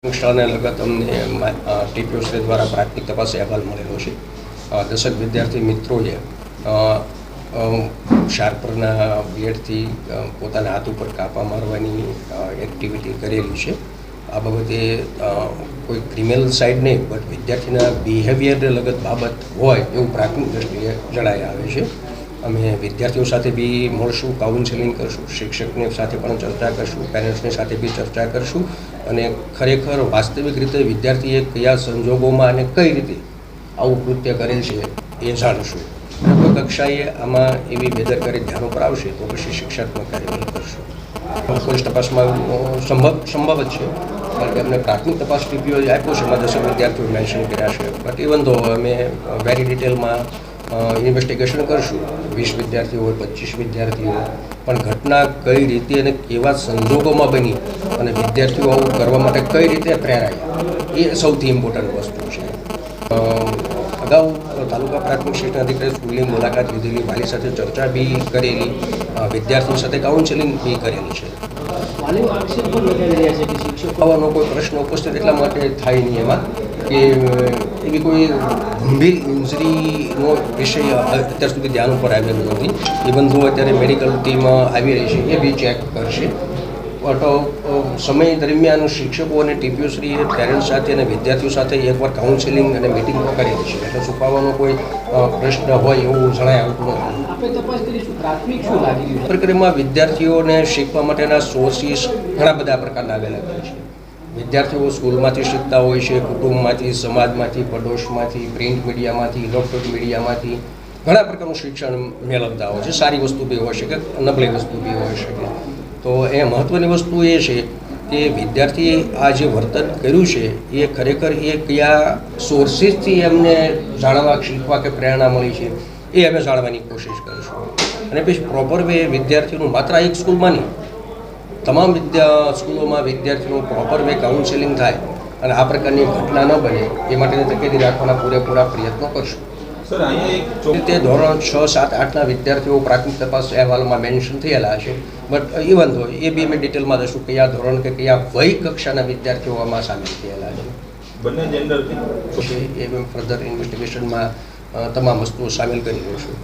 શાળાને લગત અમને ટીપીઓશ્રી દ્વારા પ્રાથમિક તપાસ અહેવાલ મળેલો છે. 10 વિદ્યાર્થી મિત્રોએ શાર્પરના બ્લેડથી પોતાના હાથ ઉપર કાપા મારવાની એક્ટિવિટી કરેલી છે. આ બાબતે કોઈ ક્રિમિનલ સાઇડ નહીં, બટ વિદ્યાર્થીના બિહેવિયરને લગત બાબત હોય એવું પ્રાથમિક દ્રષ્ટિએ જણાઈ આવે છે. અમે વિદ્યાર્થીઓ સાથે બી મળશું, કાઉન્સેલિંગ કરશું, શિક્ષકની સાથે પણ ચર્ચા કરશું, પેરેન્ટ્સની સાથે બી ચર્ચા કરશું અને ખરેખર વાસ્તવિક રીતે વિદ્યાર્થીએ કયા સંજોગોમાં અને કઈ રીતે આવું કૃત્ય કરેલ છે એ જાણશું. કોઈ કક્ષાએ આમાં એવી બેદરકારી ધ્યાન ઉપર આવશે તો પછી શિક્ષાત્મક કાર્યવાહી કરશું. પોલીસ તપાસમાં સંભવ જ છે, કારણ કે અમને પ્રાથમિક તપાસ ટીપીઓ આપ્યો છે, એમાં 10 વિદ્યાર્થીઓ મેન્શન કર્યા છે. બટ ઇવન તો અમે વેરી ડિટેલમાં ઇન્વેસ્ટિગેશન કરશું. 20 વિદ્યાર્થીઓ હોય, 25 વિદ્યાર્થીઓ, પણ ઘટના કઈ રીતે અને કેવા સંજોગોમાં બની અને વિદ્યાર્થીઓ આવું કરવા માટે કઈ રીતે પ્રેરાયા એ સૌથી ઇમ્પોર્ટન્ટ વસ્તુ છે. અગાઉ તાલુકા પ્રાથમિક શિક્ષણ અધિકારી સ્કૂલની મુલાકાત લીધેલી, વાલી સાથે ચર્ચા બી કરેલી, વિદ્યાર્થીઓ સાથે કાઉન્સેલિંગ બી કરેલી છે. આવવાનો કોઈ પ્રશ્ન ઉપસ્થિત એટલા માટે થાય નહીં એમાં કે એવી કોઈ ગંભીર ઇન્જરીનો વિષય અત્યાર સુધી ધ્યાન ઉપર આવેલો નથી. ઇવન તો અત્યારે મેડિકલ ટીમ આવી રહી છે, એ બી ચેક કરશે. બટ સમય દરમિયાન શિક્ષકો અને ટીપીઓશ્રીએ પેરેન્ટ્સ સાથે અને વિદ્યાર્થીઓ સાથે એકવાર કાઉન્સેલિંગ અને મિટિંગ કરેલી છે, એટલે છુપાવવાનો કોઈ પ્રશ્ન હોય એવું જણાય આવતું નથી. પ્રક્રિયામાં વિદ્યાર્થીઓને શીખવા માટેના સોર્સિસ ઘણા બધા પ્રકારના અવેલેબલ છે. વિદ્યાર્થીઓ સ્કૂલમાંથી શીખતા હોય છે, કુટુંબમાંથી, સમાજમાંથી, પડોશમાંથી, પ્રિન્ટ મીડિયામાંથી, ઇલેક્ટ્રોનિક મીડિયામાંથી ઘણા પ્રકારનું શિક્ષણ મેળવતા હોય છે. સારી વસ્તુ બી હોઈ શકે, નબળી વસ્તુ બી હોઈ શકે. તો એ મહત્ત્વની વસ્તુ એ છે કે વિદ્યાર્થીએ આ જે વર્તન કર્યું છે એ ખરેખર એ કયા સોર્સિસથી એમને જાણવા, શીખવા કે પ્રેરણા મળી છે એ અમે જાણવાની કોશિશ કરીશું. અને પછી પ્રોપર વે વિદ્યાર્થીઓનું માત્ર એક સ્કૂલમાં નહીં, તમામ સ્કૂલોમાં વિદ્યાર્થીઓનું પ્રોપર વે કાઉન્સેલિંગ થાય અને આ પ્રકારની ઘટના ન બને એ માટેની તકેદારી રાખવાના પૂરેપૂરા પ્રયત્નો કરશું. સર, અહીંયા એક તે ધોરણ 6, 7, 8ના વિદ્યાર્થીઓ પ્રાથમિક તપાસ અહેવાલમાં મેન્શન થયેલા છે. બટ ઇવન તો એ બી અમે ડિટેલમાં દઈશું કયા ધોરણ કે કયા વય કક્ષાના વિદ્યાર્થીઓ આમાં સામેલ થયેલા છે. બંને જેન્ડર એ ફર્ધર ઇન્વેસ્ટિગેશનમાં તમામ વસ્તુઓ સામેલ કરી લઈશું.